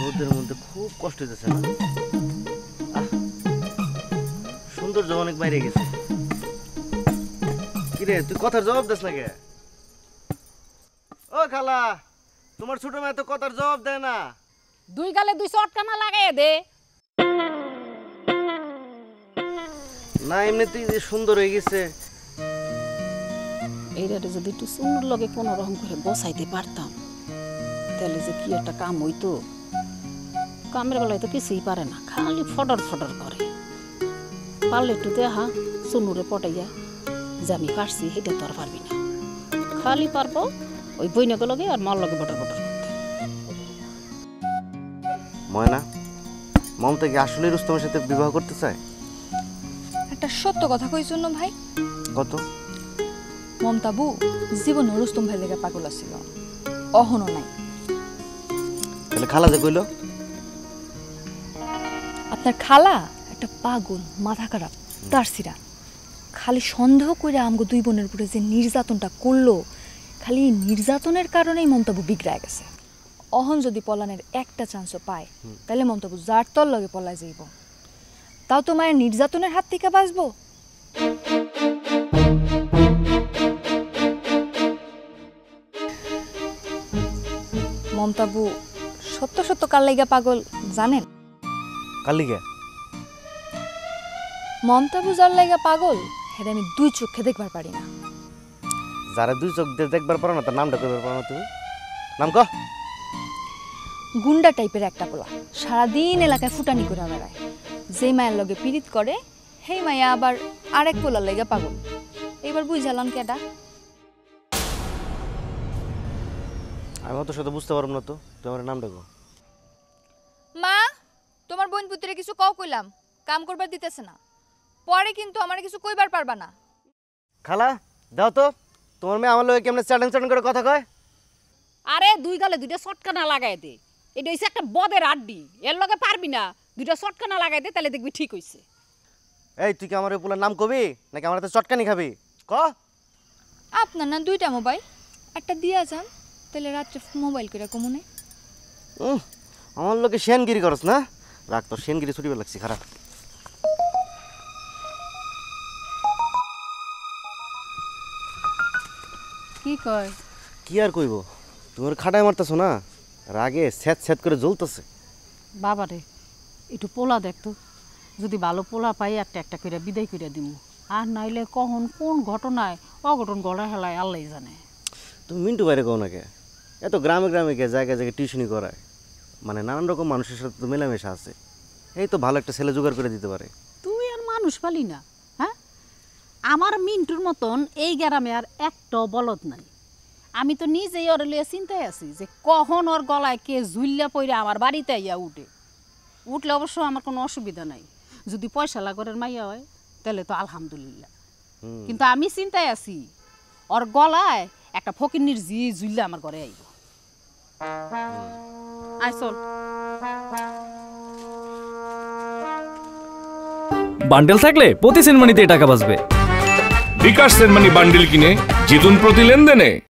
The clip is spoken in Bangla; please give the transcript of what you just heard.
রোদের মধ্যে খুব কষ্ট হইতেছে না? সৌন্দর্য অনেক বাইরে গেছে। কিরে তুই কথার জবাব দিস না কে? ও খালা, তোমার ছোট মেয়ে তো কথার জবাব দেয় না। দুই গালে দুই চটকানা লাগাই দে। না এমনিতেই যে সুন্দর হয়ে গেছে। এইটারে যদি একটু সুন্দর লগে কোনো রকম করে বসাইতে পারতাম তাহলে যে কি একটা কাম হইতো। কামের বেলায় তো কিছুই পারে না, খালি ফটর ফটর করে। পারলে একটু দেখা সুনুরে পটাইয়া যে আমি পারছি সেটা তো আর পারবি না, খালি পারবো ওই বইনাকে লগে আর মার লগে বটর বটর করতে। ময়না, মমতা কি আসলে রুস্তমের সাথে বিবাহ করতে চায়? একটা সত্য কথা কই জন্য ভাই, কত? মমতাবু জীবনে রুস্তম ভাই লেগে পাগল আছিল, অহনো নাই। তাহলে খালা যে কইলো? আপনার খালা একটা পাগল, মাথা খারাপ, তার সিরা। খালি সন্দেহ করে আমগো দুই বোনের উপরে যে নির্যাতনটা করলো, খালি নির্যাতনের কারণেই মমতাবু বিগড়ায় গেছে। অহন যদি পলানের একটা চান্সও পায় তাহলে মমতাবু যার তর লগে পলায় যাইব। তাও তো মায়ের নির্যাতনের হাত থেকে বাঁচবো। মমতাবু সত্য সত্য কার লাইগা পাগল জানেন? কালিকে মমতাবু যার লাইগা পাগল হেরে আমি দুই চোখে দেখবার পারি না। যারা দুই চোখ দিয়ে দেখবার পারো না তার নামটা কইবার পারো না তুমি? নাম ক। গুন্ডা টাইপের একটা পোলা, সারাদিন এলাকায় ফুটানি করে বেড়ায়। যে মায়ের লগে পীড়িত করে সেই মায়া আবার আরেক পোলার লাইগা পাগল। এবার বুঝালাম কেডা? আমি অত সাথে বুঝতে পারবো না তো, তোমার নামটা কো। মা, তোমার বোন পুত্রে কিছু কও কইলাম, কাম করবার দিতেছে না। পরে কিন্তু আমার কিছু কইবার পারবা না। খালা দাও তো, তোমার মেয়ে আমার লগে কেমনে চ্যাটিং চ্যাটিং করে কথা কয়। আরে দুই গালে দুইটা চটকানা লাগাই দে, এটা হচ্ছে একটা বদের আড্ডি। এর লগে পারবি না, দুইটা চটকানা লাগাই দে, তাহলে দেখবি ঠিক হইছে। এই তুই কি আমার ওই পোলার নাম কবি নাকি আমার হাতে চটকানি খাবি? ক। আপনার না দুইটা মোবাইল, একটা দিয়া যান, তাহলে রাত্রে মোবাইল করে কমুনে। আমার লোকে সেনগিরি করস না? রাখ তোর সেনগিরি ছুটিবার লাগছি খারাপ। কি কয়? কি আর কইব, তোমার খাটায় মারতেছো না, রাগে স্যাঁত স্যাঁত করে জ্বলতেছে। বাবারে একটু পোলা দেখতো, যদি ভালো পোলা পাই একটা একটা করে বিদায় করে দিব। আর নাইলে কখন কোন ঘটনায় অঘটন গড়া হেলায় আল্লাহ জানে। তুমি মিন্টু বাইরে কও না কে? এত গ্রামে গ্রামে কে জায়গায় জায়গায় টিউশনি করায়, মানে নানান রকম মানুষের সাথে তো মেলামেশা আছে। এই তো ভালো একটা ছেলে জোগাড় করে দিতে পারে। তুই আর মানুষ পালি না? হ্যাঁ, আমার মিন্টুর মতন এই গ্রামে আর একটা বলদ নাই। আমি তো নিজেই ওর লিয়ে চিন্তায় আছি যে কখন ওর গলায় কে ঝুল্লা পইরা আমার বাড়িতে আইয়া উঠলে অবশ্য আমার কোনো অসুবিধা নাই। যদি পয়সা লাগরের মাইয়া হয় তাহলে তো আলহামদুলিল্লাহ। কিন্তু আমি চিন্তায় আছি ওর গলায় একটা ফকিন্নির জি ঝুল্লা আমার ঘরে আইব। আয় চল। বান্ডেল থাকলে প্রতি সেনমানিতে টাকা বাঁচবে। বিকাশ সেনমানি বান্ডিল কিনে জিতুন প্রতি লেনদেনে।